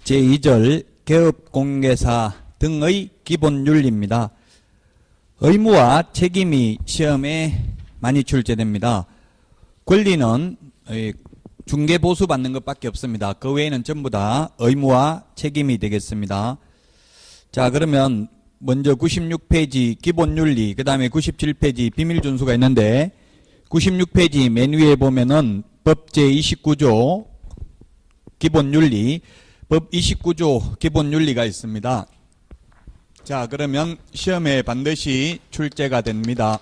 제2절 개업공개사 등의 기본 윤리입니다. 의무와 책임이 시험에 많이 출제됩니다. 권리는 중개보수 받는 것밖에 없습니다. 그 외에는 전부 다 의무와 책임이 되겠습니다. 자, 그러면 먼저 96페이지 기본윤리, 그 다음에 97페이지 비밀준수가 있는데 96페이지 맨 위에 보면은 법 제29조 기본윤리, 법 29조 기본윤리가 있습니다. 자, 그러면 시험에 반드시 출제가 됩니다.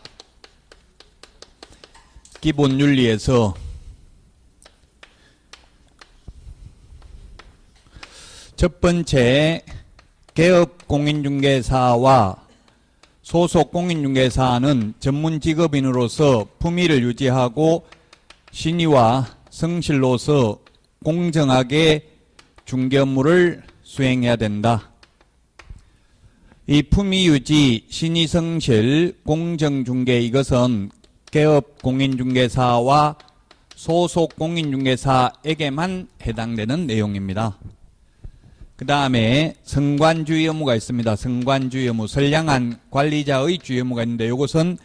기본윤리에서 첫 번째, 개업공인중개사와 소속공인중개사는 전문직업인으로서 품위를 유지하고 신의와 성실로서 공정하게 중개 업무를 수행해야 된다. 이 품위유지, 신의성실, 공정중개 이것은 개업공인중개사와 소속공인중개사에게만 해당되는 내용입니다. 그 다음에 성관주의 의무가 있습니다. 성관주의 의무, 선량한 관리자의 주의 의무가 있는데 이것은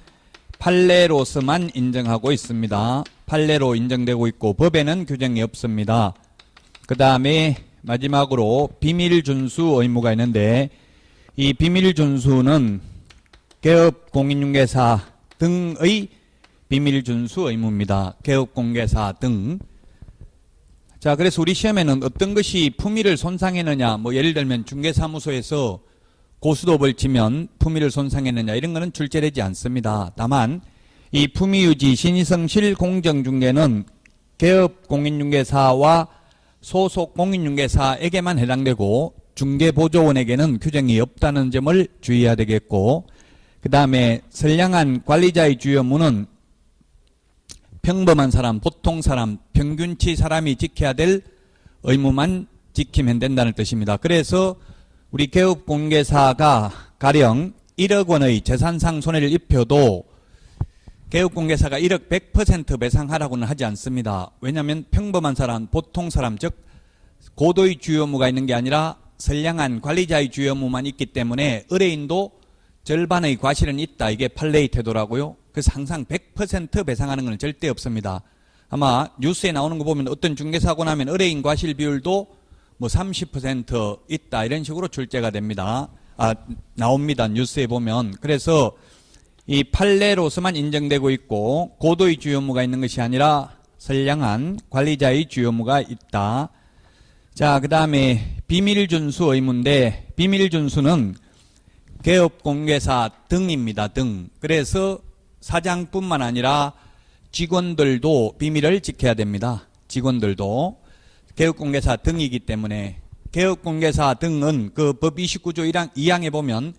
판례로서만 인정하고 있습니다. 판례로 인정되고 있고 법에는 규정이 없습니다. 그 다음에 마지막으로 비밀준수 의무가 있는데 이 비밀준수는 개업공인중개사 등의 비밀준수 의무입니다. 개업공개사 등. 자, 그래서 우리 시험에는 어떤 것이 품위를 손상했느냐, 뭐 예를 들면 중개사무소에서 고스톱을 치면 품위를 손상했느냐 이런 거는 출제되지 않습니다. 다만 이 품위유지, 신의성실, 공정중개는 개업공인중개사와 소속공인중개사에게만 해당되고 중개보조원에게는 규정이 없다는 점을 주의해야 되겠고, 그 다음에 선량한 관리자의 주의 의무는 평범한 사람, 보통 사람, 평균치 사람이 지켜야 될 의무만 지키면 된다는 뜻입니다. 그래서 우리 개업공개사가 가령 1억 원의 재산상 손해를 입혀도 개업공개사가 1억 100% 배상하라고는 하지 않습니다. 왜냐하면 평범한 사람, 보통 사람, 즉 고도의 주의 의무가 있는 게 아니라 선량한 관리자의 주의 의무만 있기 때문에 의뢰인도 절반의 과실은 있다. 이게 판례의 태도라고요. 그래서 항상 100% 배상하는 건 절대 없습니다. 아마 뉴스에 나오는 거 보면 어떤 중개사고 나면 의뢰인 과실 비율도 뭐 30% 있다. 이런 식으로 출제가 됩니다. 나옵니다. 뉴스에 보면. 그래서 이 판례로서만 인정되고 있고 고도의 주의 의무가 있는 것이 아니라 선량한 관리자의 주의 의무가 있다. 자, 그 다음에 비밀준수 의무인데 비밀준수는 개업공개사 등입니다. 등. 그래서 사장뿐만 아니라 직원들도 비밀을 지켜야 됩니다. 직원들도 개업공개사 등이기 때문에 개업공개사 등은 그 법 29조 2항에 보면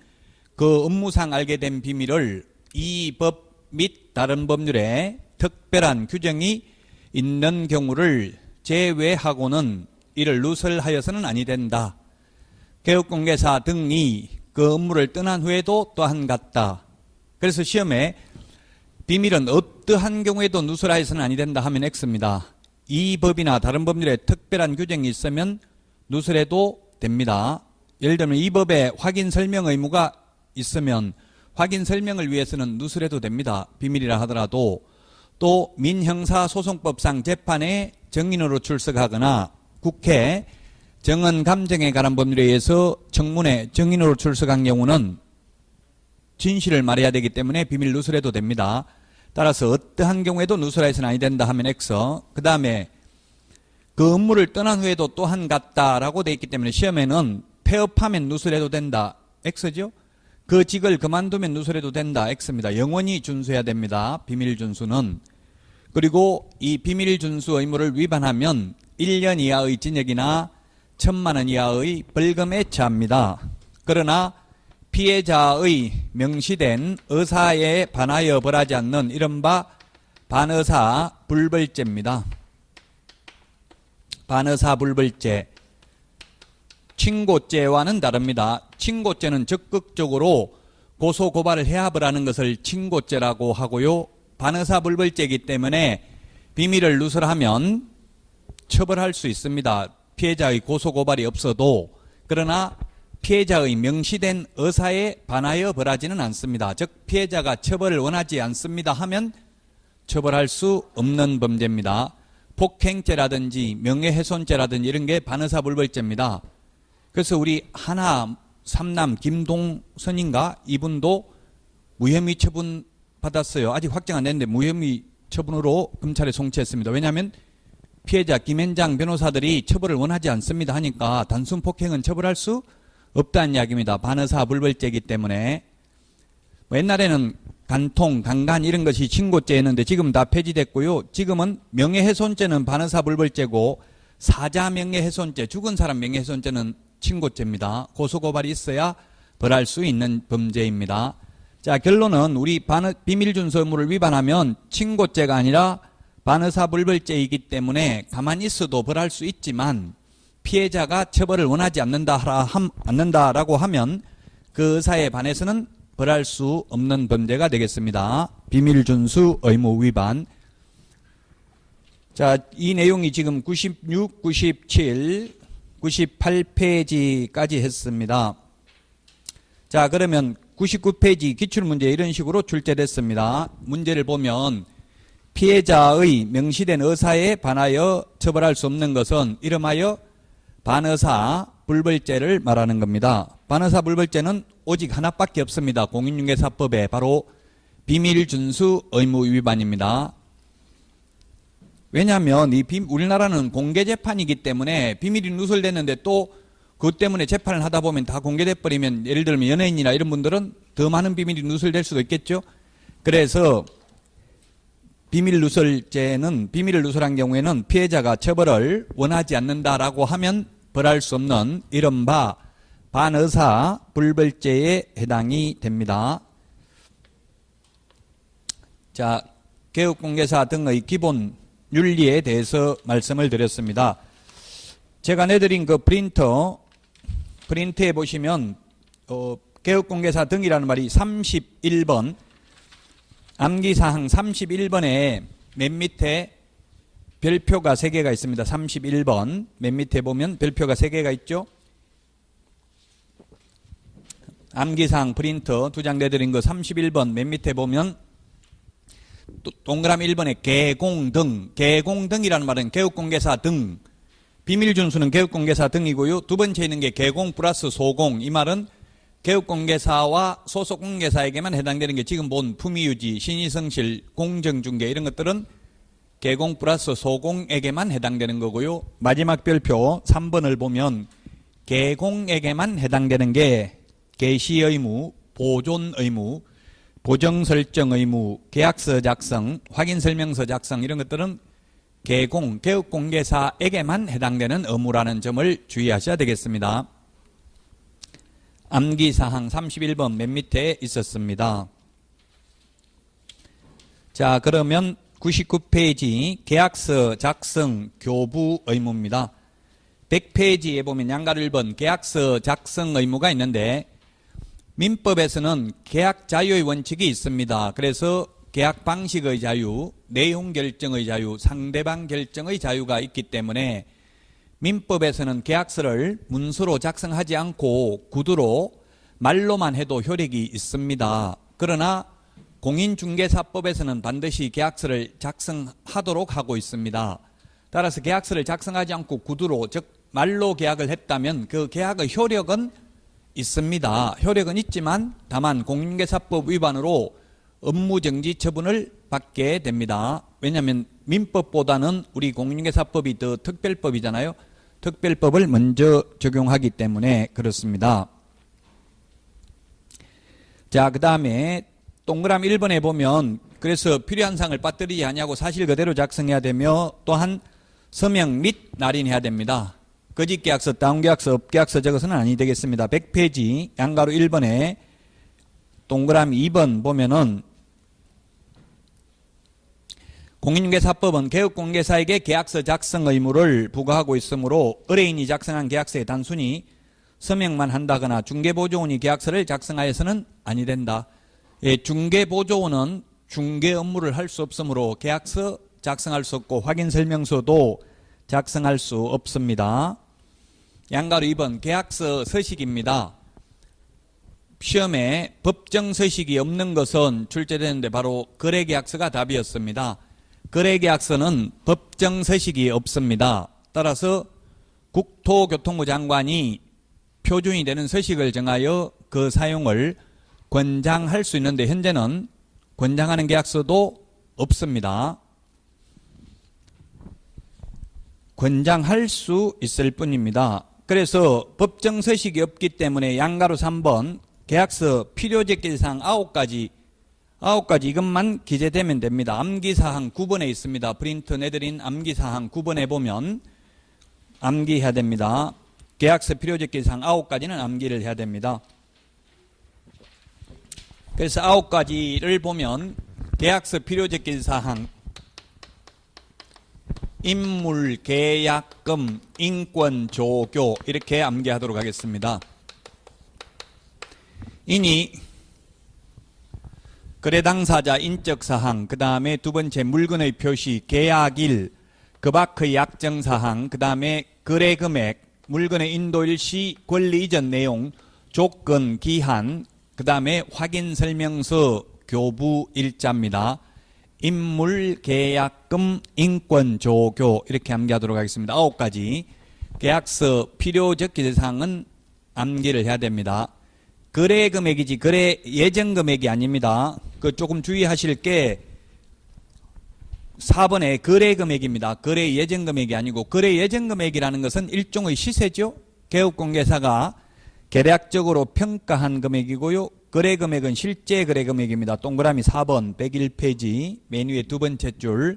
그 업무상 알게 된 비밀을 이 법 및 다른 법률에 특별한 규정이 있는 경우를 제외하고는 이를 누설하여서는 아니 된다. 개업공개사 등이 그 업무를 떠난 후에도 또한 같다. 그래서 시험에 비밀은 어떠한 경우에도 누설하여서는 아니 된다 하면 X입니다. 이 법이나 다른 법률에 특별한 규정이 있으면 누설해도 됩니다. 예를 들면 이 법에 확인 설명 의무가 있으면 확인 설명을 위해서는 누설해도 됩니다. 비밀이라 하더라도. 또 민형사소송법상 재판에 증인으로 출석하거나 국회 정언감정에 관한 법률에 의해서 청문회 증인으로 출석한 경우는 진실을 말해야 되기 때문에 비밀 누설해도 됩니다. 따라서 어떠한 경우에도 누설해서는 아니 된다 하면 X. 그 다음에 그 업무를 떠난 후에도 또한 같다라고 돼 있기 때문에 시험에는 폐업하면 누설해도 된다. X죠? 그 직을 그만두면 누설해도 된다. X입니다. 영원히 준수해야 됩니다. 비밀준수는. 그리고 이 비밀준수 의무를 위반하면 1년 이하의 징역이나 1,000만 원 이하의 벌금에 처합니다. 그러나 피해자의 명시된 의사에 반하여 벌하지 않는 이른바 반의사 불벌죄입니다. 반의사 불벌죄. 친고죄와는 다릅니다. 친고죄는 적극적으로 고소고발을 해합을 하는 것을 친고죄라고 하고요. 반의사 불벌죄이기 때문에 비밀을 누설하면 처벌할 수 있습니다. 피해자의 고소고발이 없어도 그러나 피해자의 명시된 의사에 반하여 벌하지는 않습니다. 즉 피해자가 처벌을 원하지 않습니다 하면 처벌할 수 없는 범죄입니다. 폭행죄라든지 명예훼손죄라든지 이런 게 반의사불벌죄입니다. 그래서 우리 하나 삼남 김동선인가 이분도 무혐의 처분 받았어요. 아직 확정 안 됐는데 무혐의 처분으로 검찰에 송치했습니다. 왜냐하면 피해자 김현장 변호사들이 처벌을 원하지 않습니다 하니까 단순 폭행은 처벌할 수 없다는 이야기입니다. 반의사불벌죄이기 때문에. 옛날에는 간통, 강간 이런 것이 친고죄였는데 지금 다 폐지됐고요. 지금은 명예훼손죄는 반의사불벌죄고 사자명예훼손죄, 죽은 사람 명예훼손죄는 친고죄입니다. 고소고발이 있어야 벌할 수 있는 범죄입니다. 자, 결론은 우리 비밀준수 의무를 위반하면 친고죄가 아니라 반의사불벌죄이기 때문에 가만히 있어도 벌할 수 있지만 피해자가 처벌을 원하지 않는다라고 하면 그 의사에 반해서는 벌할 수 없는 범죄가 되겠습니다. 비밀준수 의무 위반. 자, 이 내용이 지금 96, 97, 98페이지까지 했습니다. 자, 그러면 99페이지 기출문제 이런 식으로 출제됐습니다. 문제를 보면 피해자의 명시된 의사에 반하여 처벌할 수 없는 것은 이름하여 반의사불벌죄를 말하는 겁니다. 반의사불벌죄는 오직 하나밖에 없습니다. 공인중개사법에 바로 비밀준수 의무 위반입니다. 왜냐하면 우리나라는 공개재판이기 때문에 비밀이 누설됐는데 또 그것 때문에 재판을 하다 보면 다 공개돼 버리면 예를 들면 연예인이나 이런 분들은 더 많은 비밀이 누설될 수도 있겠죠. 그래서 비밀을 누설한 경우에는 피해자가 처벌을 원하지 않는다라고 하면 벌할 수 없는 이른바 반의사불벌죄에 해당이 됩니다. 자, 개업공개사 등의 기본 윤리에 대해서 말씀을 드렸습니다. 제가 내드린 그 프린트에 보시면 개업공개사 등이라는 말이 31번 암기사항 31번에 맨 밑에 별표가 3개가 있습니다. 31번 맨 밑에 보면 별표가 3개가 있죠. 암기사항 프린터 2장 내드린 거 31번 맨 밑에 보면 동그라미 1번에 개공등이라는 말은 개업공개사 등, 비밀준수는 개업공개사 등이고요. 두 번째 있는 게 개공 플러스 소공, 이 말은 개업공개사와 소속공개사에게만 해당되는 게 지금 본 품위유지, 신의성실, 공정중개 이런 것들은 개공 플러스 소공에게만 해당되는 거고요. 마지막 별표 3번을 보면 개공에게만 해당되는 게 개시의무, 보존의무, 보정설정의무, 계약서 작성, 확인설명서 작성 이런 것들은 개업공개사에게만 해당되는 의무라는 점을 주의하셔야 되겠습니다. 암기사항 31번 맨 밑에 있었습니다. 자, 그러면 99페이지 계약서 작성 교부 의무입니다. 100페이지에 보면 양가로 1번 계약서 작성 의무가 있는데 민법에서는 계약 자유의 원칙이 있습니다. 그래서 계약 방식의 자유, 내용 결정의 자유, 상대방 결정의 자유가 있기 때문에 민법에서는 계약서를 문서로 작성하지 않고 구두로 말로만 해도 효력이 있습니다. 그러나 공인중개사법에서는 반드시 계약서를 작성하도록 하고 있습니다. 따라서 계약서를 작성하지 않고 구두로, 즉 말로 계약을 했다면 그 계약의 효력은 있습니다. 효력은 있지만 다만 공인중개사법 위반으로 업무정지 처분을 받게 됩니다. 왜냐하면 민법보다는 우리 공인중개사법이 더 특별법이잖아요. 특별법을 먼저 적용하기 때문에 그렇습니다. 자, 그 다음에 동그라미 1번에 보면 그래서 필요한 사항을 빠뜨리지 아니하고 사실 그대로 작성해야 되며 또한 서명 및 날인해야 됩니다. 거짓계약서, 다운계약서, 업계약서 저것은 아니 되겠습니다. 100페이지 양가로 1번에 동그라미 2번 보면은 공인중개사법은 개업공개사에게 계약서 작성 의무를 부과하고 있으므로 의뢰인이 작성한 계약서에 단순히 서명만 한다거나 중개보조원이 계약서를 작성하여서는 아니 된다. 예, 중개보조원은 중개 업무를 할 수 없으므로 계약서 작성할 수 없고 확인설명서도 작성할 수 없습니다. 양가로 2번 계약서 서식입니다. 시험에 법정 서식이 없는 것은 출제되는데 바로 거래계약서가 답이었습니다. 거래계약서는 법정 서식이 없습니다. 따라서 국토교통부 장관이 표준이 되는 서식을 정하여 그 사용을 권장할 수 있는데 현재는 권장하는 계약서도 없습니다. 권장할 수 있을 뿐입니다. 그래서 법정 서식이 없기 때문에 양가로 3번 계약서 필요적기사항 9가지 이것만 기재되면 됩니다. 암기사항 9번에 있습니다. 프린트 내드린 암기사항 9번에 보면 암기해야 됩니다. 계약서 필요적기사항 9가지는 암기를 해야 됩니다. 그래서 9가지를 보면 계약서 필요적기사항 인물, 계약금, 인권, 조교 이렇게 암기하도록 하겠습니다. 이니 거래 당사자 인적사항, 그 다음에 두 번째 물건의 표시, 계약일, 그 밖의 약정사항, 그 다음에 거래금액, 물건의 인도일시, 권리 이전 내용, 조건, 기한, 그 다음에 확인설명서, 교부일자입니다. 인물, 계약금, 인권, 조교 이렇게 암기하도록 하겠습니다. 9가지 계약서 필요적 기재사항은 암기를 해야 됩니다. 거래 금액이지 거래 예정 금액이 아닙니다. 그 조금 주의하실 게 4번에 거래 금액입니다. 거래 예정 금액이 아니고 거래 예정 금액이라는 것은 일종의 시세죠. 개업공개사가 계략적으로 평가한 금액이고요. 거래 금액은 실제 거래 금액입니다. 동그라미 4번 101페이지 맨 위에 두 번째 줄.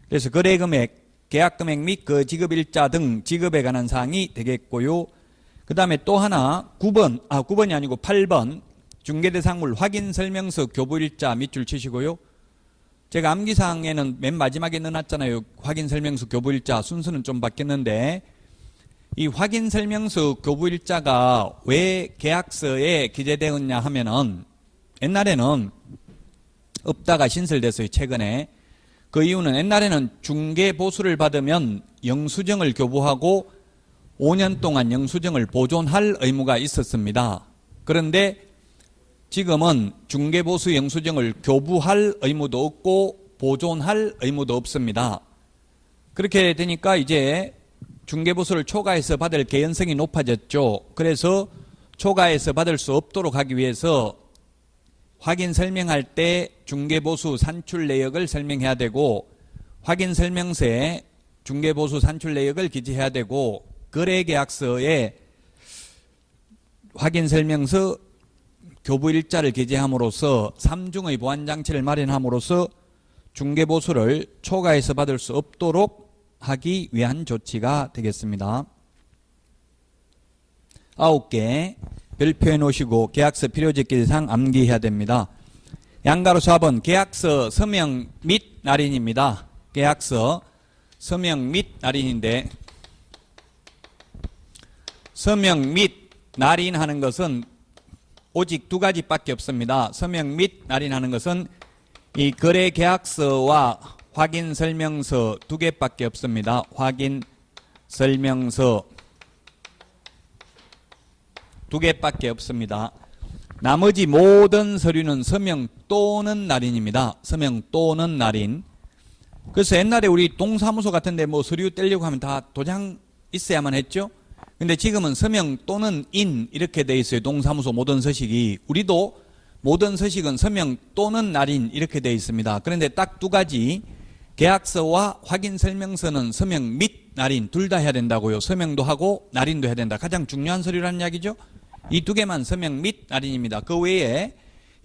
그래서 거래 금액, 계약 금액 및 그 지급일자 등 지급에 관한 사항이 되겠고요. 그 다음에 또 하나 9번이 아니고 8번 중개대상물 확인설명서 교부일자 밑줄 치시고요. 제가 암기사항에는 맨 마지막에 넣어놨잖아요. 확인설명서 교부일자 순서는 좀 바뀌었는데 이 확인설명서 교부일자가 왜 계약서에 기재되었냐 하면은 옛날에는 없다가 신설됐어요. 최근에. 그 이유는 옛날에는 중개보수를 받으면 영수증을 교부하고 5년 동안 영수증을 보존할 의무가 있었습니다. 그런데 지금은 중개보수 영수증을 교부할 의무도 없고 보존할 의무도 없습니다. 그렇게 되니까 이제 중개보수를 초과해서 받을 개연성이 높아졌죠. 그래서 초과해서 받을 수 없도록 하기 위해서 확인 설명할 때 중개보수 산출 내역을 설명해야 되고 확인설명서에 중개보수 산출 내역을 기재해야 되고 거래계약서에 확인설명서 교부일자를 기재함으로써 3중의 보안장치를 마련함으로써 중개보수를 초과해서 받을 수 없도록 하기 위한 조치가 되겠습니다. 9개 별표해 놓으시고 계약서 필요적 기재사항 암기해야 됩니다. 양가로 4번 계약서 서명 및 날인입니다. 계약서 서명 및 날인인데 서명 및 날인하는 것은 오직 두 가지밖에 없습니다. 서명 및 날인하는 것은 이 거래계약서와 확인설명서 두 개밖에 없습니다. 확인설명서 두 개밖에 없습니다. 나머지 모든 서류는 서명 또는 날인입니다. 서명 또는 날인. 그래서 옛날에 우리 동사무소 같은데 뭐 서류 떼려고 하면 다 도장 있어야만 했죠. 근데 지금은 서명 또는 인 이렇게 돼 있어요. 동사무소 모든 서식이. 우리도 모든 서식은 서명 또는 날인 이렇게 돼 있습니다. 그런데 딱 두 가지 계약서와 확인설명서는 서명 및 날인 둘 다 해야 된다고요. 서명도 하고 날인도 해야 된다. 가장 중요한 서류라는 이야기죠. 이 두 개만 서명 및 날인입니다. 그 외에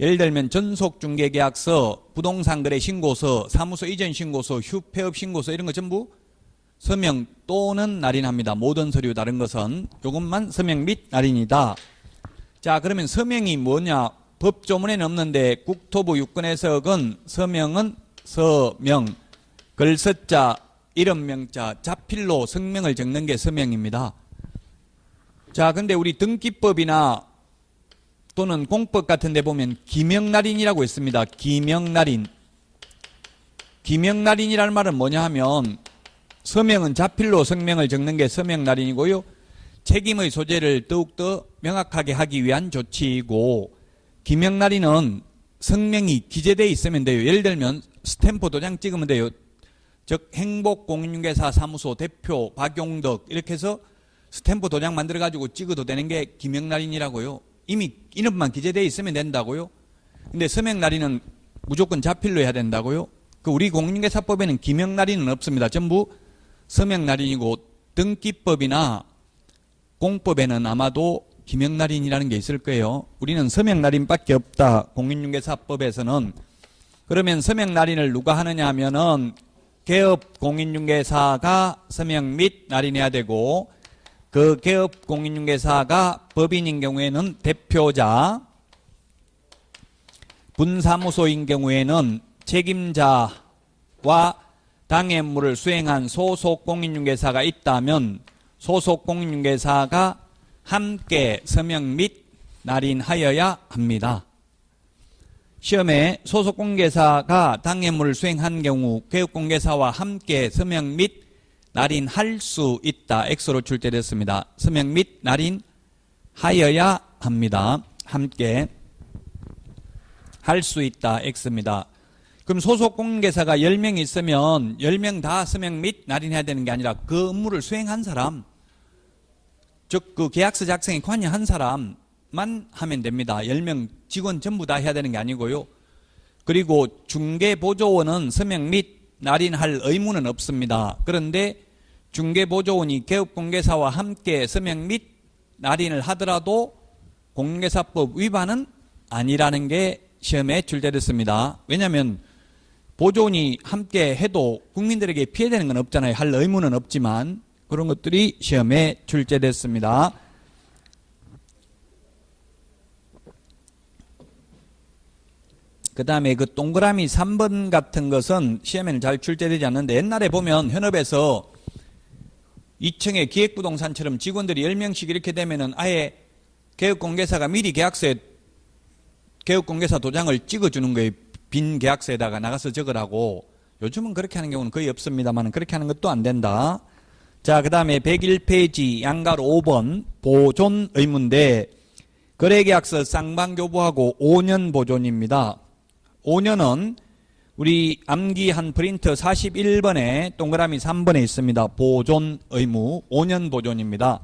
예를 들면 전속중개계약서, 부동산거래신고서, 사무소 이전신고서, 휴폐업신고서 이런 거 전부 서명 또는 날인합니다. 모든 서류 다른 것은 이것만 서명 및 날인이다. 자, 그러면 서명이 뭐냐? 법조문에는 없는데 국토부 유권해석은 서명은 서명, 글서자, 이름명자, 자필로 성명을 적는 게 서명입니다. 자, 근데 우리 등기법이나 또는 공법 같은 데 보면 기명날인이라고 있습니다. 기명날인. 기명날인이라는 말은 뭐냐 하면 서명은 자필로 성명을 적는 게 서명날인이고요. 책임의 소재를 더욱더 명확하게 하기 위한 조치이고, 기명날인은 성명이 기재되어 있으면 돼요. 예를 들면 스탬프 도장 찍으면 돼요. 즉 행복공인중개사 사무소 대표 박용덕 이렇게 해서 스탬프 도장 만들어 가지고 찍어도 되는 게 기명날인이라고요. 이미 이름만 기재되어 있으면 된다고요. 근데 서명날인은 무조건 자필로 해야 된다고요. 그 우리 공인중개사법에는 기명날인은 없습니다. 전부 서명날인이고, 등기법이나 공법에는 아마도 기명날인이라는 게 있을 거예요. 우리는 서명날인밖에 없다, 공인중개사법에서는. 그러면 서명날인을 누가 하느냐 하면은 개업 공인중개사가 서명 및 날인해야 되고, 그 개업 공인중개사가 법인인 경우에는 대표자, 분사무소인 경우에는 책임자와 당해 업무를 수행한 소속 공인중개사가 있다면 소속 공인중개사가 함께 서명 및 날인하여야 합니다. 시험에 소속 공인중개사가 당해 업무를 수행한 경우 개업공개사와 함께 서명 및 날인할 수 있다. X로 출제됐습니다. 서명 및 날인하여야 합니다. 함께 할 수 있다. X입니다. 그럼 소속 공인중개사가 10명 있으면 10명 다 서명 및 날인해야 되는 게 아니라 그 업무를 수행한 사람, 즉 그 계약서 작성에 관여한 사람만 하면 됩니다. 10명 직원 전부 다 해야 되는 게 아니고요. 그리고 중개보조원은 서명 및 날인할 의무는 없습니다. 그런데 중개보조원이 개업공개사와 함께 서명 및 날인을 하더라도 공인중개사법 위반은 아니라는 게 시험에 출제됐습니다. 왜냐하면 보조원이 함께 해도 국민들에게 피해되는 건 없잖아요. 할 의무는 없지만 그런 것들이 시험에 출제됐습니다. 그 다음에 그 동그라미 3번 같은 것은 시험에는 잘 출제되지 않는데, 옛날에 보면 현업에서 2층에 기획부동산처럼 직원들이 10명씩 이렇게 되면은 아예 개업공개사가 미리 계약서에 개업공개사 도장을 찍어주는 거예요. 빈 계약서에다가 나가서 적으라고. 요즘은 그렇게 하는 경우는 거의 없습니다만 그렇게 하는 것도 안 된다. 자, 그 다음에 101페이지 양가로 5번 보존 의무인데, 거래계약서 쌍방교부하고 5년 보존입니다. 5년은 우리 암기한 프린터 41번에 동그라미 3번에 있습니다. 보존 의무 5년 보존입니다.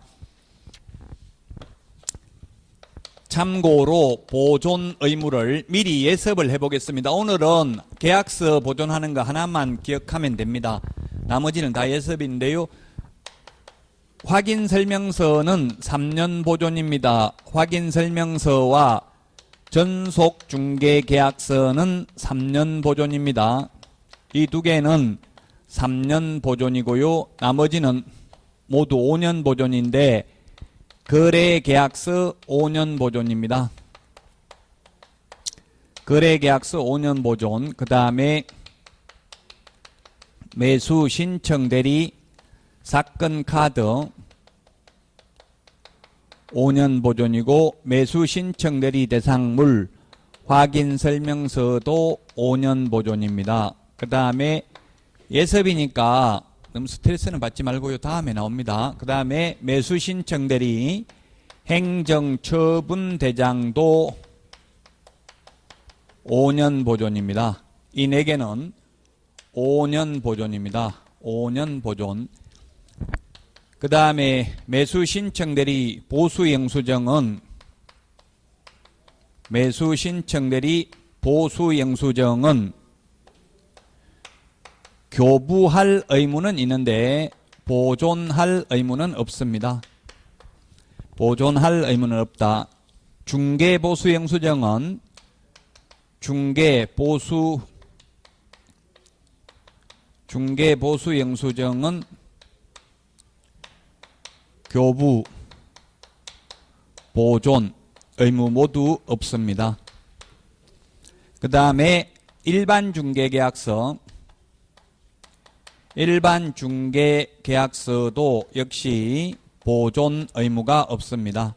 참고로 보존 의무를 미리 예습을 해보겠습니다. 오늘은 계약서 보존하는 거 하나만 기억하면 됩니다. 나머지는 다 예습인데요. 확인설명서는 3년 보존입니다. 확인설명서와 전속중개계약서는 3년 보존입니다. 이 두 개는 3년 보존이고요. 나머지는 모두 5년 보존인데, 거래계약서 5년 보존입니다. 거래계약서 5년 보존. 그 다음에 매수신청대리 사건카드 5년 보존이고, 매수신청대리 대상물 확인설명서도 5년 보존입니다. 그 다음에 예습이니까 너무 스트레스는 받지 말고요. 다음에 나옵니다. 그 다음에 매수신청대리 행정처분대장도 5년 보존입니다. 이 4개는 5년 보존입니다. 5년 보존. 그 다음에 매수신청대리 보수영수증은 교부할 의무는 있는데 보존할 의무는 없습니다. 보존할 의무는 없다. 중개보수영수증은 중개보수영수증은 교부, 보존 의무 모두 없습니다. 그 다음에 일반중개계약서. 일반중개계약서도 역시 보존 의무가 없습니다.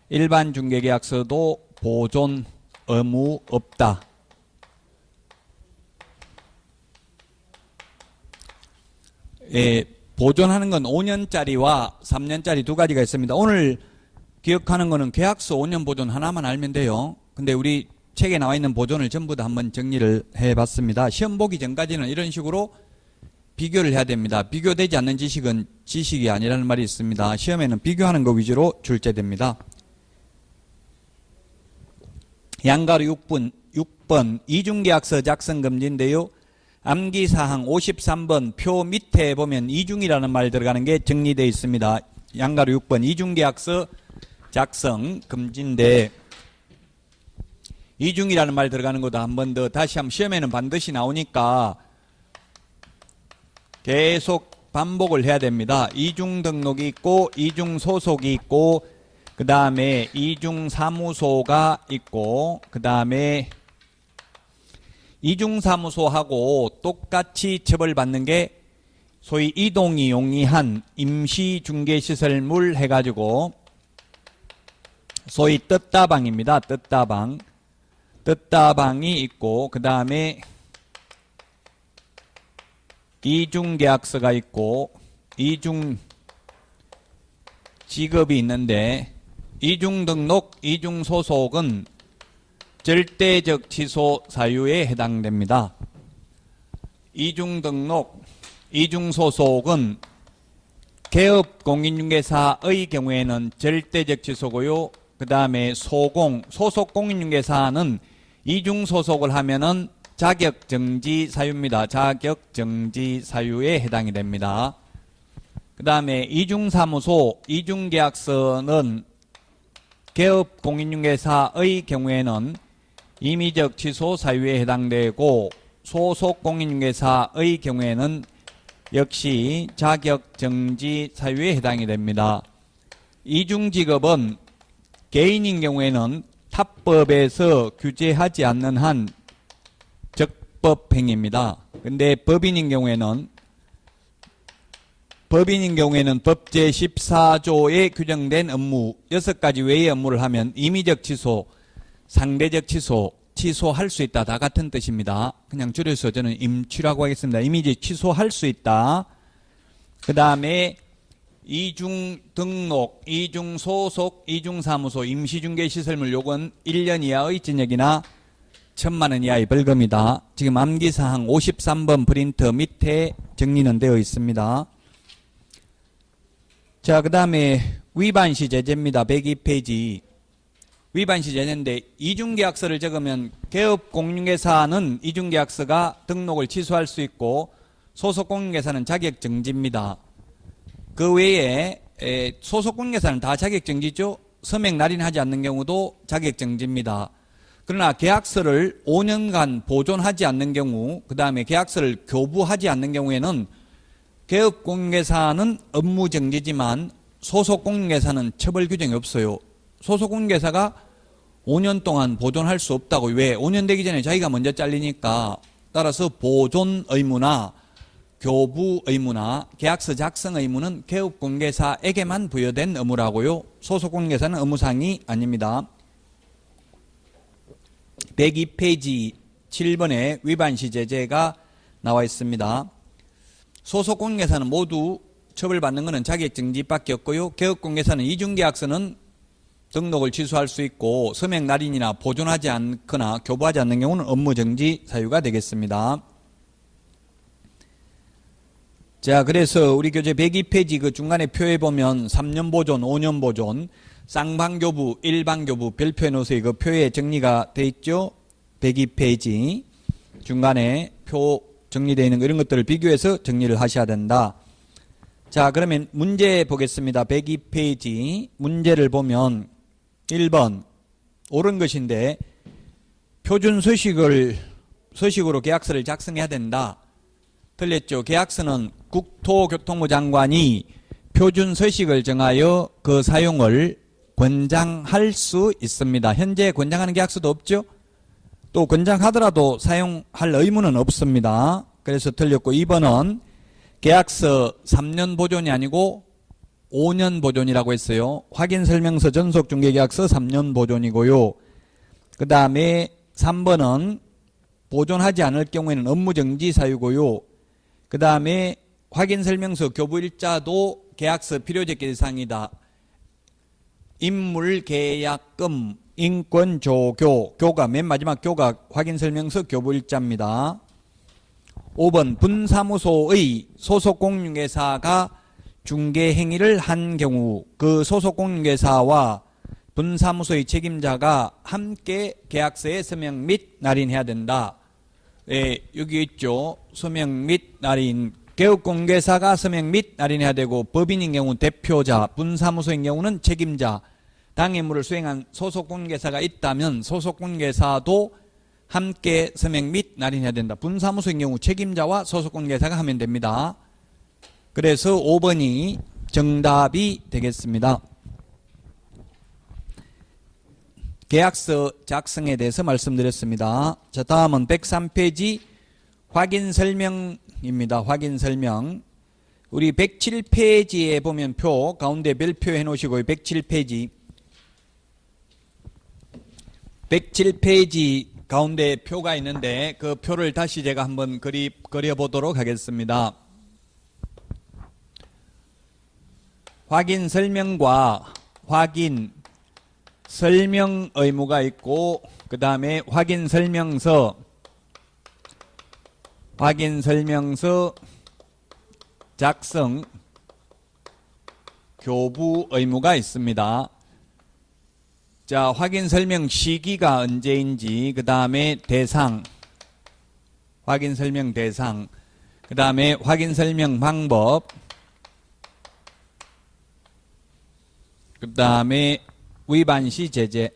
일반중개계약서도 보존 의무 없다. 예, 보존하는 건 5년짜리와 3년짜리 두 가지가 있습니다. 오늘 기억하는 거는 계약서 5년 보존 하나만 알면 돼요. 근데 우리 책에 나와 있는 보존을 전부 다 한번 정리를 해봤습니다. 시험 보기 전까지는 이런 식으로 비교를 해야 됩니다. 비교되지 않는 지식은 지식이 아니라는 말이 있습니다. 시험에는 비교하는 거 위주로 출제됩니다. 양가로 6번 이중계약서 작성 금지인데요. 암기사항 53번 표 밑에 보면 이중이라는 말 들어가는 게 정리되어 있습니다. 양가로 6번 이중계약서 작성 금지인데 이중이라는 말 들어가는 것도 한 번 더 다시 한번 시험에는 반드시 나오니까 계속 반복을 해야 됩니다. 이중 등록이 있고 이중 소속이 있고 그 다음에 이중 사무소가 있고 그 다음에 이중 사무소하고 똑같이 처벌받는 게 소위 이동이 용이한 임시중개시설물 해가지고 소위 뜻다방입니다. 뜻다방이 있고 그 다음에 이중계약서가 있고 이중지급이 있는데 이중등록, 이중소속은 절대적 취소 사유에 해당됩니다. 이중등록, 이중소속은 개업공인중개사의 경우에는 절대적 취소고요. 그 다음에 소속 공인중개사는 이중소속을 하면은 자격정지 사유입니다. 자격정지 사유에 해당이 됩니다. 그 다음에 이중사무소, 이중계약서는 개업공인중개사의 경우에는 임의적 취소 사유에 해당되고 소속 공인중개사의 경우에는 역시 자격정지 사유에 해당이 됩니다. 이중직업은 개인인 경우에는 탑법에서 규제하지 않는 한 적법행위입니다. 근데 법인인 경우에는 법 제14조에 규정된 업무 6가지 외의 업무를 하면 임의적 취소, 상대적 취소, 취소할 수 있다. 다 같은 뜻입니다. 그냥 줄여서 저는 임취라고 하겠습니다. 임의적 취소할 수 있다. 그 다음에 이중등록, 이중소속, 이중사무소, 임시중개시설물 요건 1년 이하의 징역이나 1,000만 원 이하의 벌금이다. 지금 암기사항 53번 프린터 밑에 정리는 되어 있습니다. 자, 그 다음에 위반시 제재입니다. 102페이지. 위반시 제재인데 이중계약서를 적으면 개업공인중개사는 이중계약서가 등록을 취소할 수 있고 소속공인중개사는 자격정지입니다. 그 외에 소속공인중개사는 다 자격정지죠. 서명 날인하지 않는 경우도 자격정지입니다. 그러나 계약서를 5년간 보존하지 않는 경우, 그 다음에 계약서를 교부하지 않는 경우에는 개업공인중개사는 업무정지지만 소속공인중개사는 처벌 규정이 없어요. 소속공인중개사가 5년 동안 보존할 수 없다고. 왜? 5년 되기 전에 자기가 먼저 잘리니까. 따라서 보존 의무나 교부 의무나 계약서 작성 의무는 개업공인중개사에게만 부여된 의무라고요. 소속공인중개사는 의무사항이 아닙니다. 102페이지 7번에 위반시 제재가 나와 있습니다. 소속공인중개사는 모두 처벌받는 것은 자격정지밖에 없고요. 개업공인중개사는 이중계약서는 등록을 취소할 수 있고 서명 날인이나 보존하지 않거나 교부하지 않는 경우는 업무정지 사유가 되겠습니다. 자, 그래서 우리 교재 102페이지 그 중간에 표에 보면 3년 보존, 5년 보존, 쌍방교부, 일반교부 별표해 놓으세요. 그 표에 정리가 돼 있죠. 102페이지 중간에 표 정리되어 있는 거 이런 것들을 비교해서 정리를 하셔야 된다. 자, 그러면 문제 보겠습니다. 102페이지 문제를 보면 1번 옳은 것인데 표준 서식으로 계약서를 작성해야 된다. 틀렸죠. 계약서는 국토교통부 장관이 표준 서식을 정하여 그 사용을 권장할 수 있습니다. 현재 권장하는 계약서도 없죠. 또 권장하더라도 사용할 의무는 없습니다. 그래서 틀렸고 2번은 계약서 3년 보존이 아니고 5년 보존이라고 했어요. 확인설명서 전속중개계약서 3년 보존이고요. 그 다음에 3번은 보존하지 않을 경우에는 업무정지 사유고요. 그 다음에 확인설명서 교부일자도 계약서 필요제기 대상이다. 인물계약금, 인권조교, 교가 맨 마지막 교가 확인설명서 교부일자입니다. 5번 분사무소의 소속공인중개사가 중개행위를 한 경우 그 소속공인중개사와 분사무소의 책임자가 함께 계약서에 서명 및 날인해야 된다. 예, 여기 있죠. 서명 및 날인. 개업공개사가 서명 및 날인해야 되고 법인인 경우 대표자, 분사무소인 경우는 책임자, 당임무를 수행한 소속공개사가 있다면 소속공개사도 함께 서명 및 날인해야 된다. 분사무소인 경우 책임자와 소속공개사가 하면 됩니다. 그래서 5번이 정답이 되겠습니다. 계약서 작성에 대해서 말씀드렸습니다. 자, 다음은 103페이지 확인설명입니다. 확인설명. 우리 107페이지에 보면 표, 가운데 별표 해놓으시고 107페이지. 107페이지 가운데 표가 있는데 그 표를 다시 제가 한번 그려보도록 하겠습니다. 확인 설명과 확인 설명 의무가 있고 그 다음에 확인 설명서 작성 교부 의무가 있습니다. 자, 확인 설명 시기가 언제인지, 그 다음에 대상, 확인 설명 대상, 그 다음에 확인 설명 방법, 그 다음에 위반 시 제재.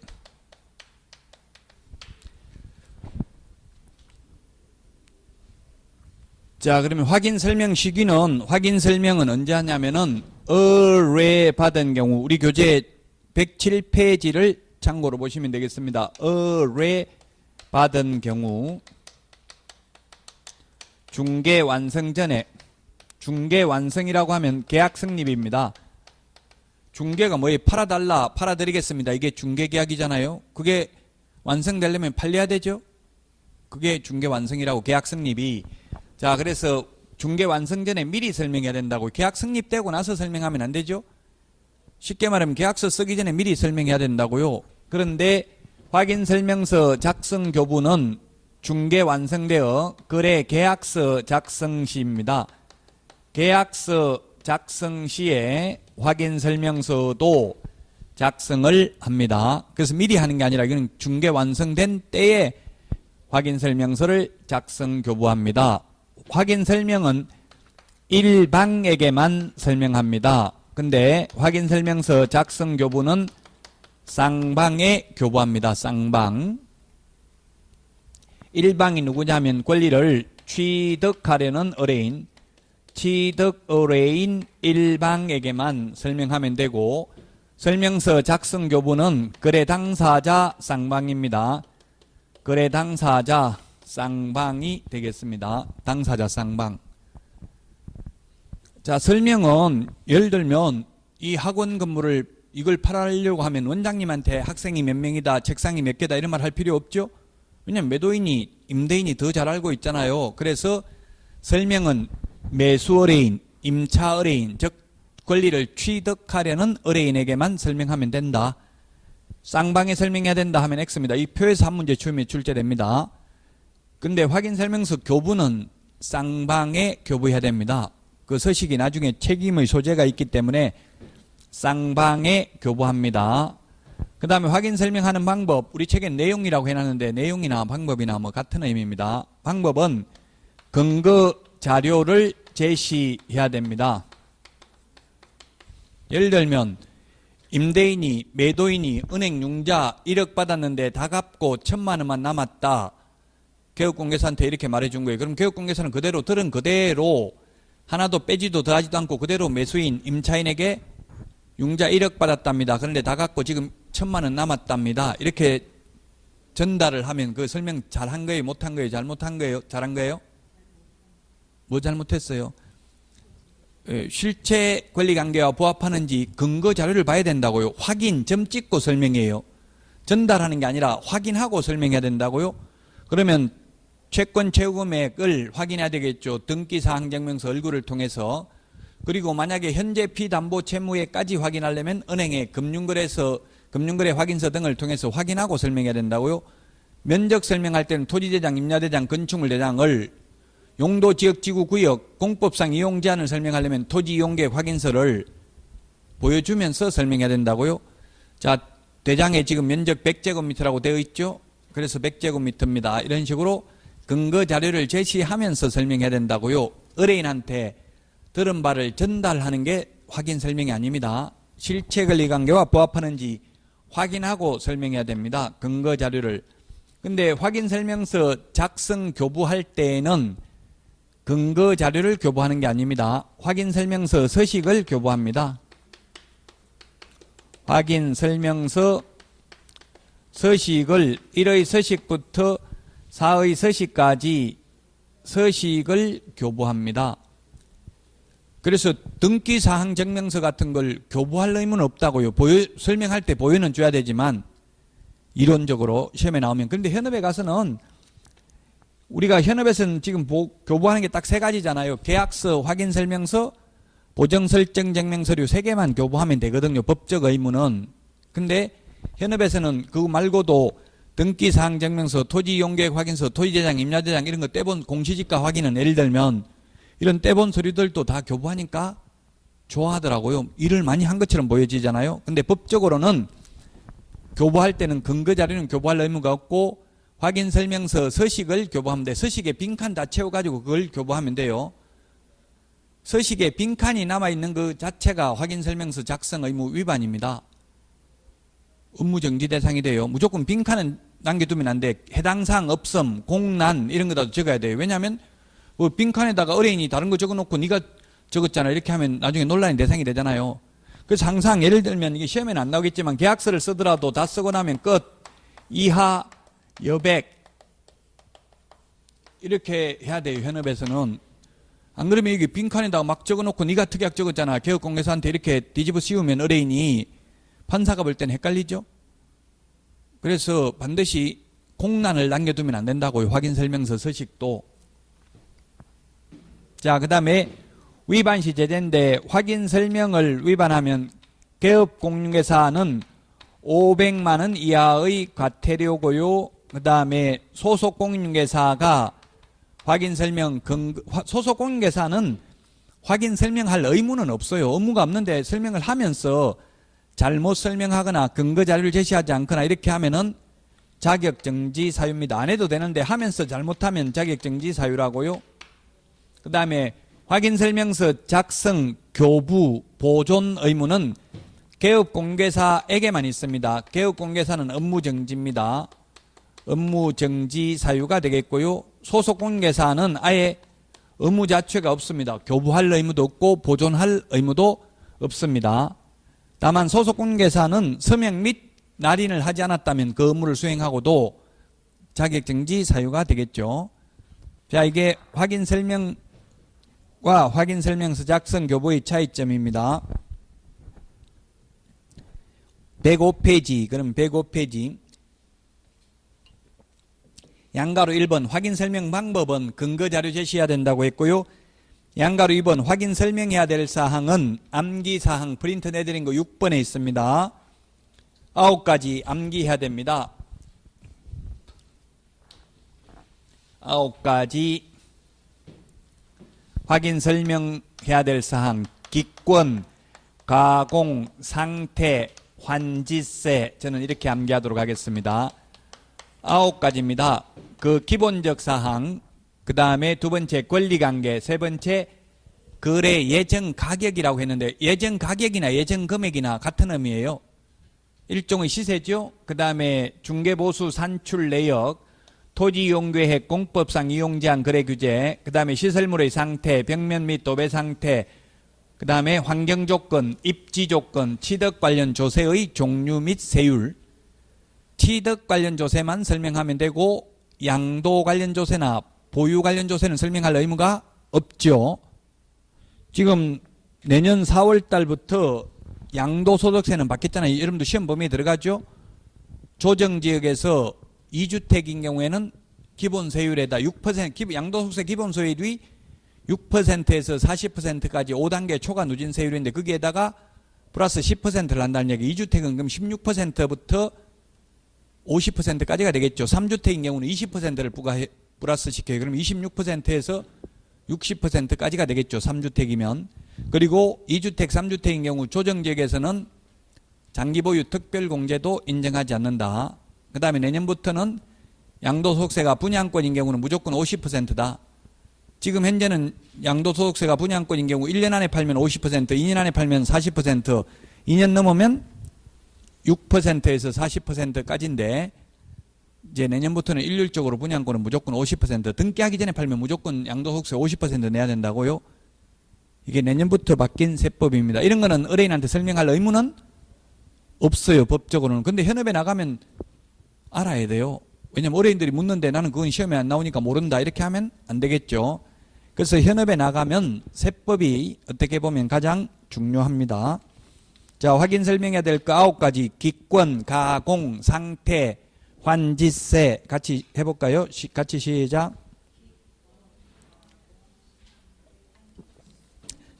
자, 그러면 확인 설명 시기는, 확인 설명은 언제 하냐면은 의뢰받은 경우, 우리 교재 107페이지를 참고로 보시면 되겠습니다. 의뢰받은 경우 중개 완성 전에, 중개 완성이라고 하면 계약 성립입니다. 중개가 뭐예요? 팔아달라, 팔아드리겠습니다. 이게 중개계약이잖아요. 그게 완성되려면 팔려야 되죠. 그게 중개 완성이라고, 계약 성립이. 자, 그래서 중개 완성 전에 미리 설명해야 된다고. 계약 성립되고 나서 설명하면 안 되죠. 쉽게 말하면 계약서 쓰기 전에 미리 설명해야 된다고요. 그런데 확인설명서 작성 교부는 중개 완성되어 거래 계약서 작성 시입니다. 계약서 작성 시에 확인설명서도 작성을 합니다. 그래서 미리 하는 게 아니라 이건 중개 완성된 때에 확인설명서를 작성 교부합니다. 확인설명은 일방에게만 설명합니다. 근데 확인설명서 작성 교부는 쌍방에 교부합니다. 쌍방. 일방이 누구냐면 권리를 취득하려는 의뢰인, 취득 의뢰인 일방에게만 설명하면 되고, 설명서 작성 교부는 거래 당사자 쌍방입니다. 거래 당사자 쌍방이 되겠습니다. 당사자 쌍방. 자, 설명은 예를 들면 이 학원 건물을 이걸 팔으려고 하면 원장님한테 학생이 몇 명이다, 책상이 몇 개다 이런 말 할 필요 없죠. 왜냐하면 매도인이, 임대인이 더 잘 알고 있잖아요. 그래서 설명은 매수 의뢰인, 임차 의뢰인, 즉 권리를 취득하려는 의뢰인에게만 설명하면 된다. 쌍방에 설명해야 된다 하면 X입니다. 이 표에서 한 문제 추후에 출제됩니다. 근데 확인설명서 교부는 쌍방에 교부해야 됩니다. 그 서식이 나중에 책임의 소재가 있기 때문에 쌍방에 교부합니다. 그 다음에 확인 설명하는 방법, 우리 책에 내용이라고 해놨는데 내용이나 방법이나 뭐 같은 의미입니다. 방법은 근거 자료를 제시해야 됩니다. 예를 들면 임대인이, 매도인이 은행 융자 1억 받았는데 다 갚고 1,000만 원만 남았다. 개업공개사한테 이렇게 말해준 거예요. 그럼 개업공개사는 그대로 들은 그대로 하나도 빼지도 더하지도 않고 그대로 매수인, 임차인에게 융자 1억 받았답니다. 그런데 다 갚고 지금 1,000만 원 남았답니다. 이렇게 전달을 하면 그 설명 잘한 거예요? 못한 거예요? 잘못한 거예요? 잘한 거예요? 뭐 잘못했어요? 실체 권리관계와 부합하는지 근거 자료를 봐야 된다고요. 확인, 점 찍고 설명해요. 전달하는 게 아니라 확인하고 설명해야 된다고요. 그러면 채권 채무금액을 확인해야 되겠죠. 등기사항증명서 얼굴을 통해서. 그리고 만약에 현재 피담보 채무액까지 확인하려면 은행에 금융거래 확인서 등을 통해서 확인하고 설명해야 된다고요. 면적 설명할 때는 토지대장, 임야대장, 건축물대장을 용도, 지역, 지구, 구역, 공법상 이용 제한을 설명하려면 토지 이용계획 확인서를 보여주면서 설명해야 된다고요. 자, 대장에 지금 면적 100제곱미터라고 되어 있죠. 그래서 100제곱미터입니다. 이런 식으로 근거 자료를 제시하면서 설명해야 된다고요. 의뢰인한테 들은 바를 전달하는 게 확인 설명이 아닙니다. 실체 권리관계와 부합하는지 확인하고 설명해야 됩니다. 근거 자료를. 근데 확인 설명서 작성 교부할 때에는 근거 자료를 교부하는 게 아닙니다. 확인 설명서 서식을 교부합니다. 확인 설명서 서식을 1의 서식부터 4의 서식까지 서식을 교부합니다. 그래서 등기사항 증명서 같은 걸 교부할 의무는 없다고요. 설명할 때 보여는 줘야 되지만 이론적으로 시험에 나오면. 그런데 현업에 가서는 우리가 현업에서는 지금 교부하는 게 딱 3가지잖아요. 계약서, 확인설명서, 보정설정증명서류 3개만 교부하면 되거든요. 법적 의무는. 근데 현업에서는 그거 말고도 등기사항증명서, 토지이용계획 확인서, 토지대장, 임야대장 이런 거 떼본 공시지가 확인은 예를 들면 이런 떼본 서류들도 다 교부하니까 좋아하더라고요. 일을 많이 한 것처럼 보여지잖아요. 근데 법적으로는 교부할 때는 근거자료는 교부할 의무가 없고 확인설명서 서식을 교부하면 돼. 서식에 빈칸 다 채워가지고 그걸 교부하면 돼요. 서식에 빈칸이 남아있는 그 자체가 확인설명서 작성 의무 위반입니다. 업무정지 대상이 돼요. 무조건 빈칸은 남겨두면 안 돼. 해당 사항 없음, 공란 이런 거다 적어야 돼요. 왜냐하면 뭐 빈칸에다가 의뢰인이 다른 거 적어놓고 네가 적었잖아 이렇게 하면 나중에 논란의 대상이 되잖아요. 그래서 항상 예를 들면 이게 시험에는 안 나오겠지만 계약서를 쓰더라도 다 쓰고 나면 끝, 이하, 여백 이렇게 해야 돼요. 현업에서는. 안 그러면 이게 빈칸에다가 막 적어놓고 네가 특약 적었잖아. 개업공개사한테 이렇게 뒤집어 씌우면 의뢰인이 판사가 볼 때는 헷갈리죠. 그래서 반드시 공란을 남겨두면 안 된다고요. 확인설명서 서식도. 자, 그 다음에 위반시 제재인데 확인설명을 위반하면 개업공개사는 500만 원 이하의 과태료고요. 그 다음에 소속공인중개사가 소속공인중개사는 확인설명할 의무는 없어요. 의무가 없는데 설명을 하면서 잘못 설명하거나 근거자료를 제시하지 않거나 이렇게 하면은 자격정지 사유입니다. 안 해도 되는데 하면서 잘못하면 자격정지 사유라고요. 그 다음에 확인설명서 작성, 교부, 보존 의무는 개업공개사에게만 있습니다. 개업공개사는 업무정지입니다. 업무정지 사유가 되겠고요. 소속공개사는 아예 의무 자체가 없습니다. 교부할 의무도 없고 보존할 의무도 없습니다. 다만 소속공개사는 서명 및 날인을 하지 않았다면 그 의무를 수행하고도 자격정지 사유가 되겠죠. 자, 이게 확인설명과 확인설명서 작성 교부의 차이점입니다. 105페이지, 그럼 105페이지. 양가로 1번 확인설명 방법은 근거자료 제시해야 된다고 했고요. 양가로 2번 확인설명해야 될 사항은 암기사항 프린트 내드린 거 6번에 있습니다. 9가지 암기해야 됩니다. 9가지 확인설명해야 될 사항, 기권, 가공, 상태, 환지세, 저는 이렇게 암기하도록 하겠습니다. 9가지입니다. 그 기본적 사항, 그 다음에 2번째 권리관계, 3번째 거래 예정 가격이라고 했는데 예정 가격이나 예정 금액이나 같은 의미예요. 일종의 시세죠. 그 다음에 중개보수 산출 내역, 토지 이용계획, 공법상 이용제한 거래 규제, 그 다음에 시설물의 상태, 벽면 및 도배 상태, 그 다음에 환경조건, 입지조건, 취득 관련 조세의 종류 및 세율, 취득 관련 조세만 설명하면 되고 양도 관련 조세나 보유 관련 조세는 설명할 의무가 없죠. 지금 내년 4월 달부터 양도소득세는 바뀌었잖아요. 여러분도 시험 범위에 들어가죠. 조정지역에서 2주택인 경우에는 기본 세율에다 6%, 양도소득세 기본 세율이 6%에서 40%까지 5단계 초과 누진 세율인데 거기에다가 플러스 10%를 한다는 얘기. 2주택은 그럼 16%부터 50%까지가 되겠죠. 3주택인 경우는 20%를 플러스 시켜요. 그럼 26%에서 60%까지가 되겠죠. 3주택이면. 그리고 2주택, 3주택인 경우 조정지역에서는 장기보유 특별공제도 인정하지 않는다. 그 다음에 내년부터는 양도소득세가 분양권인 경우는 무조건 50%다. 지금 현재는 양도소득세가 분양권인 경우 1년 안에 팔면 50%, 2년 안에 팔면 40%, 2년 넘으면 6%에서 40%까지인데 이제 내년부터는 일률적으로 분양권은 무조건 50%, 등기하기 전에 팔면 무조건 양도소득세 50% 내야 된다고요. 이게 내년부터 바뀐 세법입니다. 이런 거는 의뢰인한테 설명할 의무는 없어요, 법적으로는. 근데 현업에 나가면 알아야 돼요. 왜냐면 의뢰인들이 묻는데 나는 그건 시험에 안 나오니까 모른다 이렇게 하면 안 되겠죠. 그래서 현업에 나가면 세법이 어떻게 보면 가장 중요합니다. 자, 확인 설명해야 될 거 9가지. 기권, 가공, 상태, 환지세 같이 해볼까요? 같이 시작.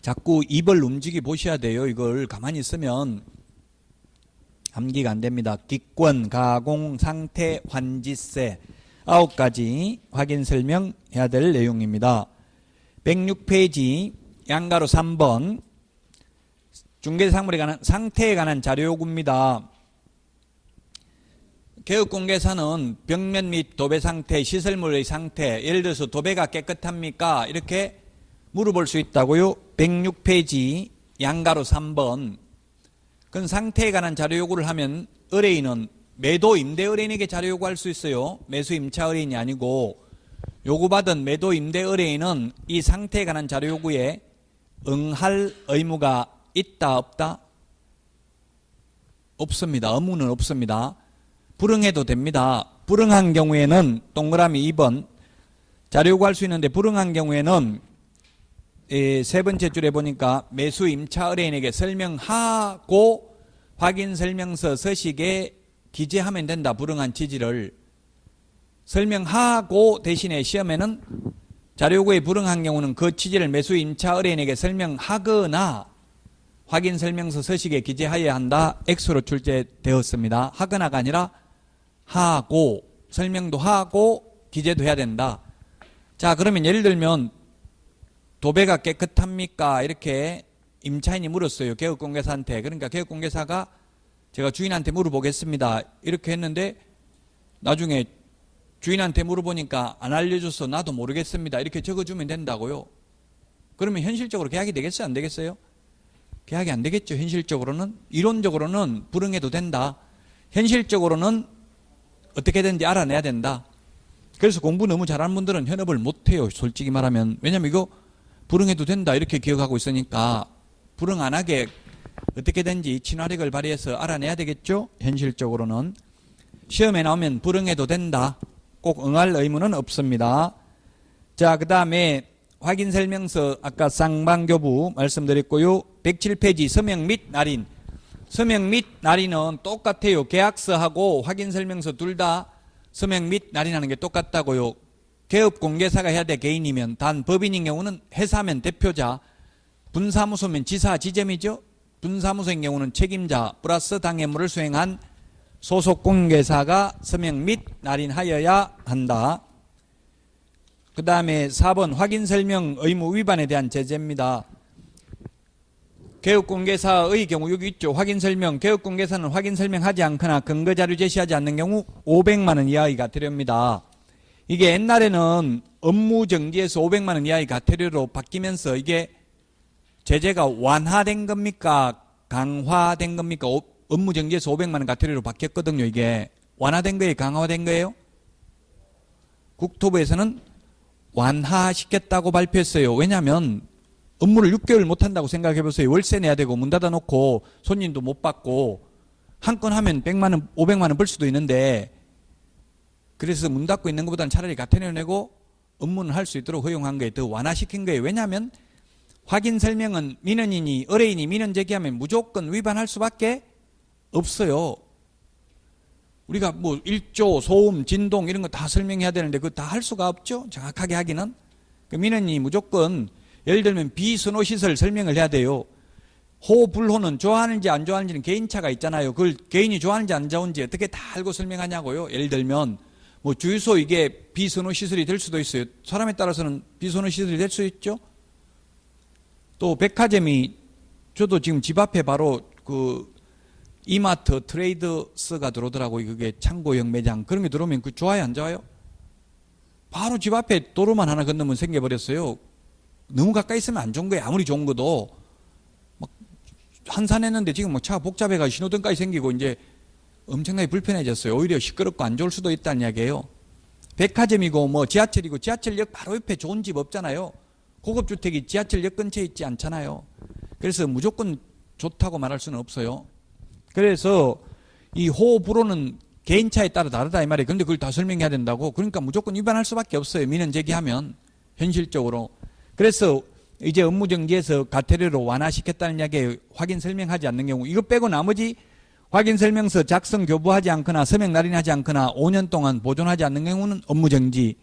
자꾸 입을 움직이 보셔야 돼요. 이걸 가만히 있으면 암기가 안 됩니다. 기권, 가공, 상태, 환지세 9가지 확인 설명해야 될 내용입니다. 106페이지 양가로 3번 중개사물에 관한 상태에 관한 자료 요구입니다. 개업공개사는 벽면 및 도배 상태, 시설물의 상태, 예를 들어서 도배가 깨끗합니까? 이렇게 물어볼 수 있다고요. 106페이지 양가로 3번. 그건 상태에 관한 자료 요구를 하면 의뢰인은 매도 임대 의뢰인에게 자료 요구할 수 있어요. 매수 임차 의뢰인이 아니고 요구받은 매도 임대 의뢰인은 이 상태에 관한 자료 요구에 응할 의무가 있다 없다? 없습니다. 의무는 없습니다. 불응해도 됩니다. 불응한 경우에는 동그라미 2번 자료 요구할 수 있는데 불응한 경우에는 세 번째 줄에 보니까 매수 임차 의뢰인에게 설명하고 확인 설명서 서식에 기재하면 된다. 불응한 취지를 설명하고 대신에 시험에는 자료 요구에 불응한 경우는 그 취지를 매수 임차 의뢰인에게 설명하거나 확인 설명서 서식에 기재하여야 한다. X로 출제되었습니다. 하거나가 아니라 하고 설명도 하고 기재도 해야 된다. 자, 그러면 예를 들면 도배가 깨끗합니까? 이렇게 임차인이 물었어요. 개업공개사한테. 그러니까 개업공개사가 제가 주인한테 물어보겠습니다. 이렇게 했는데 나중에 주인한테 물어보니까 안 알려줘서 나도 모르겠습니다. 이렇게 적어주면 된다고요. 그러면 현실적으로 계약이 되겠어요? 안 되겠어요? 계약이 안 되겠죠. 현실적으로는. 이론적으로는 불응해도 된다. 현실적으로는 어떻게든지 알아내야 된다. 그래서 공부 너무 잘하는 분들은 현업을 못해요. 솔직히 말하면. 왜냐면 이거 불응해도 된다 이렇게 기억하고 있으니까 불응 안 하게 어떻게든지 친화력을 발휘해서 알아내야 되겠죠. 현실적으로는. 시험에 나오면 불응해도 된다. 꼭 응할 의무는 없습니다. 자, 그 다음에 확인 설명서 아까 쌍방교부 말씀드렸고요. 107페이지 서명 및 날인. 서명 및 날인은 똑같아요. 계약서하고 확인 설명서 둘 다 서명 및 날인하는 게 똑같다고요. 개업공개사가 해야 돼. 개인이면. 단 법인인 경우는 회사면 대표자, 분사무소면 지사, 지점이죠. 분사무소인 경우는 책임자 플러스 당해물을 수행한 소속공개사가 서명 및 날인하여야 한다. 그 다음에 4번 확인설명 의무 위반에 대한 제재입니다. 개업공개사의 경우 여기 있죠. 확인설명. 개업공개사는 확인설명하지 않거나 근거자료 제시하지 않는 경우 500만 원 이하의 과태료입니다. 이게 옛날에는 업무정지에서 500만 원 이하의 과태료로 바뀌면서 이게 제재가 완화된 겁니까? 강화된 겁니까? 업무정지에서 500만 원 과태료로 바뀌었거든요. 이게 완화된 거예요? 강화된 거예요? 국토부에서는 완화시켰다고 발표했어요. 왜냐하면 업무를 6개월 못한다고 생각해보세요. 월세 내야 되고 문 닫아놓고 손님도 못 받고 한 건 하면 100만 원, 500만 원 벌 수도 있는데 그래서 문 닫고 있는 것보다는 차라리 과태료 내고 업무는 할 수 있도록 허용한 거예요. 더 완화시킨 거예요. 왜냐하면 확인 설명은 민원인이 의뢰인이 민원 제기하면 무조건 위반할 수밖에 없어요. 우리가 뭐 일조, 소음, 진동 이런 거 다 설명해야 되는데 그거 다 할 수가 없죠. 정확하게 하기는. 그 민원이 무조건 예를 들면 비선호시설 설명을 해야 돼요. 호, 불호는 좋아하는지 안 좋아하는지는 개인차가 있잖아요. 그걸 개인이 좋아하는지 안 좋아하는지 어떻게 다 알고 설명하냐고요. 예를 들면 뭐 주유소 이게 비선호시설이 될 수도 있어요. 사람에 따라서는 비선호시설이 될 수 있죠. 또 백화점이 저도 지금 집 앞에 바로 그 이마트 트레이더스가 들어오더라고요. 그게 창고형 매장. 그런 게 들어오면 그 좋아요, 안 좋아요? 바로 집 앞에 도로만 하나 건너면 생겨버렸어요. 너무 가까이 있으면 안 좋은 거예요. 아무리 좋은 것도. 막 한산했는데 지금 뭐 차가 복잡해가지고 신호등까지 생기고 이제 엄청나게 불편해졌어요. 오히려 시끄럽고 안 좋을 수도 있다는 이야기예요. 백화점이고 뭐 지하철이고 지하철역 바로 옆에 좋은 집 없잖아요. 고급주택이 지하철역 근처에 있지 않잖아요. 그래서 무조건 좋다고 말할 수는 없어요. 그래서 이 호불호는 개인차에 따라 다르다 이 말이에요. 그런데 그걸 다 설명해야 된다고. 그러니까 무조건 위반할 수밖에 없어요. 민원 제기하면 현실적으로. 그래서 이제 업무정지에서 과태료로 완화시켰다는 이야기에 확인 설명하지 않는 경우 이거 빼고 나머지 확인 설명서 작성 교부하지 않거나 서명 날인하지 않거나 5년 동안 보존하지 않는 경우는 업무정지.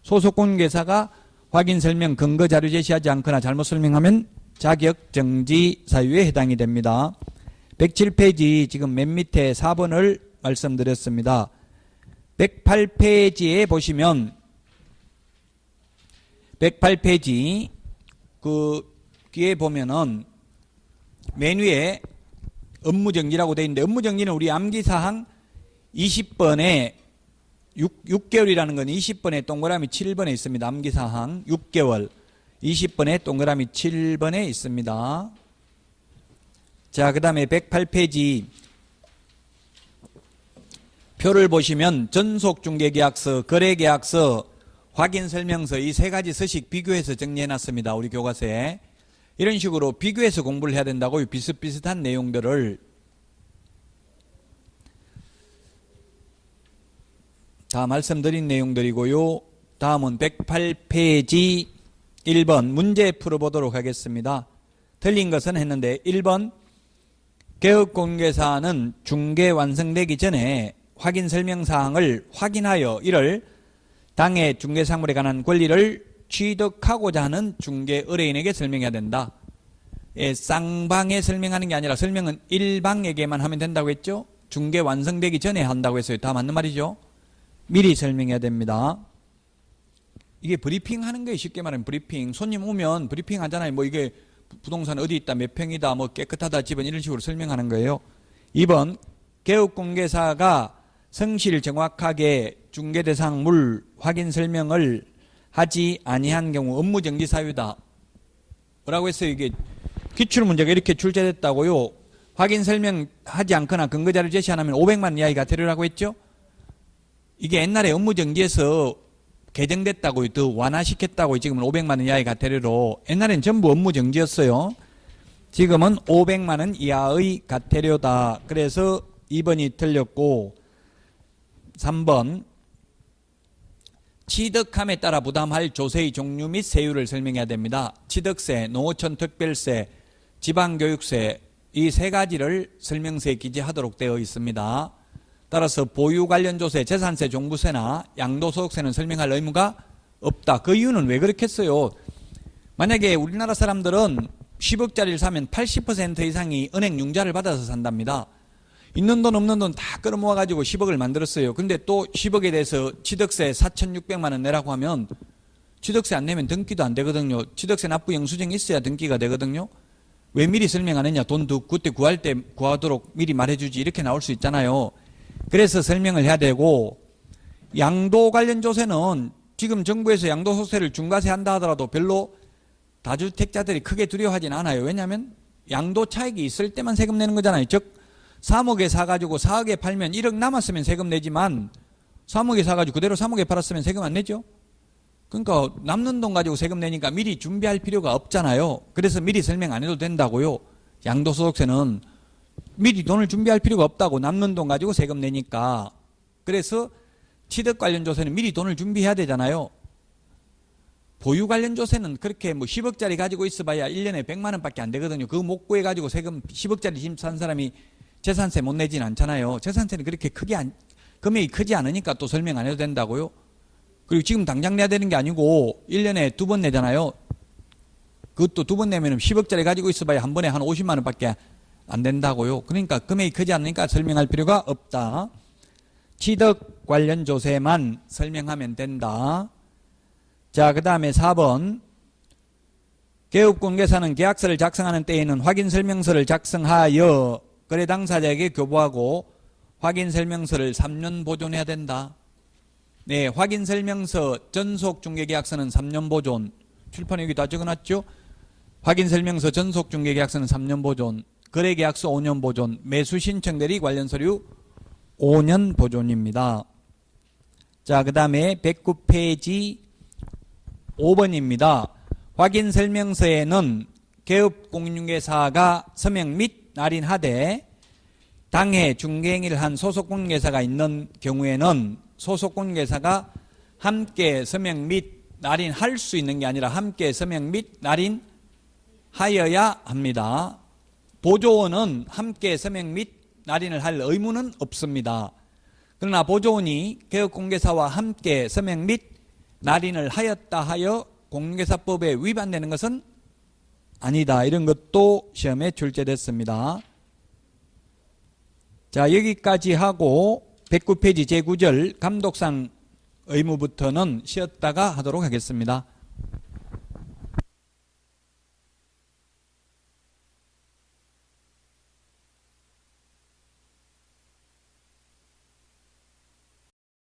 소속 공개사가 확인 설명 근거 자료 제시하지 않거나 잘못 설명하면 자격정지 사유에 해당이 됩니다. 107페이지 지금 맨 밑에 4번을 말씀드렸습니다. 108페이지에 보시면 108페이지 그 뒤에 보면은 메뉴에 업무정지라고 되어 있는데 업무정지는 우리 암기사항 20번에 6개월이라는 건 20번에 동그라미 7번에 있습니다. 암기사항 6개월 20번에 동그라미 7번에 있습니다. 자, 그 다음에 108페이지 표를 보시면 전속중개계약서, 거래계약서, 확인설명서 이 세 가지 서식 비교해서 정리해놨습니다. 우리 교과서에. 이런 식으로 비교해서 공부를 해야 된다고요. 비슷비슷한 내용들을. 다 말씀드린 내용들이고요. 다음은 108페이지 1번 문제 풀어보도록 하겠습니다. 틀린 것은 했는데 1번 개업공개사는 중개 완성되기 전에 확인설명사항을 확인하여 이를 당해 중개사물에 관한 권리를 취득하고자 하는 중개 의뢰인에게 설명해야 된다. 예, 쌍방에 설명하는 게 아니라 설명은 일방에게만 하면 된다고 했죠. 중개 완성되기 전에 한다고 했어요. 다 맞는 말이죠. 미리 설명해야 됩니다. 이게 브리핑 하는 거예요. 쉽게 말하면 브리핑. 손님 오면 브리핑 하잖아요. 뭐 이게 부동산 어디 있다, 몇 평이다, 뭐 깨끗하다, 집은 이런 식으로 설명하는 거예요. 2번 개업공개사가 성실 정확하게 중개대상 확인 설명을 하지 아니한 경우 업무정지 사유다. 뭐라고 했어요? 이게 기출문제가 이렇게 출제됐다고요. 확인 설명하지 않거나 근거자료 제시 안 하면 500만 원 이하의 과태료라고 했죠. 이게 옛날에 업무정지에서 개정됐다고요. 더 완화시켰다고요. 지금은 500만 원 이하의 과태료로. 옛날엔 전부 업무정지였어요. 지금은 500만 원 이하의 과태료다. 그래서 2번이 틀렸고 3번 취득함에 따라 부담할 조세의 종류 및 세율을 설명해야 됩니다. 취득세, 농어촌 특별세, 지방교육세 이 세 가지를 설명서에 기재하도록 되어 있습니다. 따라서 보유 관련 조세, 재산세, 종부세나 양도소득세는 설명할 의무가 없다. 그 이유는 왜 그렇겠어요? 만약에 우리나라 사람들은 10억짜리를 사면 80% 이상이 은행 융자를 받아서 산답니다. 있는 돈 없는 돈 다 끌어모아가지고 10억을 만들었어요. 근데 또 10억에 대해서 취득세 4,600만 원 내라고 하면 취득세 안 내면 등기도 안 되거든요. 취득세 납부 영수증이 있어야 등기가 되거든요. 왜 미리 설명 안 했냐? 돈 그때 구할 때 구하도록 미리 말해주지. 이렇게 나올 수 있잖아요. 그래서 설명을 해야 되고 양도 관련 조세는 지금 정부에서 양도소득세를 중과세 한다 하더라도 별로 다주택자들이 크게 두려워하진 않아요. 왜냐하면 양도 차익이 있을 때만 세금 내는 거잖아요. 즉 3억에 사가지고 4억에 팔면 1억 남았으면 세금 내지만 3억에 사가지고 그대로 3억에 팔았으면 세금 안 내죠. 그러니까 남는 돈 가지고 세금 내니까 미리 준비할 필요가 없잖아요. 그래서 미리 설명 안 해도 된다고요. 양도소득세는 미리 돈을 준비할 필요가 없다고. 남는 돈 가지고 세금 내니까. 그래서 취득 관련 조세는 미리 돈을 준비해야 되잖아요. 보유 관련 조세는 그렇게 뭐 10억짜리 가지고 있어봐야 1년에 100만 원밖에 안 되거든요. 그거 못 구해가지고 세금 10억짜리 집 산 사람이 재산세 못 내진 않잖아요. 재산세는 그렇게 크게 금액이 크지 않으니까 또 설명 안 해도 된다고요? 그리고 지금 당장 내야 되는 게 아니고 1년에 2번 내잖아요. 그것도 2번 내면 10억짜리 가지고 있어봐야 한 번에 한 50만 원밖에 안 된다고요. 그러니까 금액이 크지 않으니까 설명할 필요가 없다. 취득 관련 조세만 설명하면 된다. 자, 그 다음에 4번. 개업공개사는 계약서를 작성하는 때에는 확인설명서를 작성하여 거래 당사자에게 교부하고 확인설명서를 3년 보존해야 된다. 네, 확인설명서 전속중개계약서는 3년 보존. 출판에 여기 다 적어놨죠? 확인설명서 전속중개계약서는 3년 보존. 거래계약서 5년 보존. 매수신청대리 관련 서류 5년 보존입니다. 자, 그 다음에 109페이지 5번입니다. 확인설명서에는 개업공인중개사가 서명 및 날인하되 당해 중개행위를 한 소속공인중개사가 있는 경우에는 소속공인중개사가 함께 서명 및 날인할 수 있는 게 아니라 함께 서명 및 날인하여야 합니다. 보조원은 함께 서명 및 날인을 할 의무는 없습니다. 그러나 보조원이 개업공개사와 함께 서명 및 날인을 하였다 하여 공인중개사법에 위반되는 것은 아니다. 이런 것도 시험에 출제됐습니다. 자, 여기까지 하고 109페이지 제9절 감독상 의무부터는 쉬었다가 하도록 하겠습니다.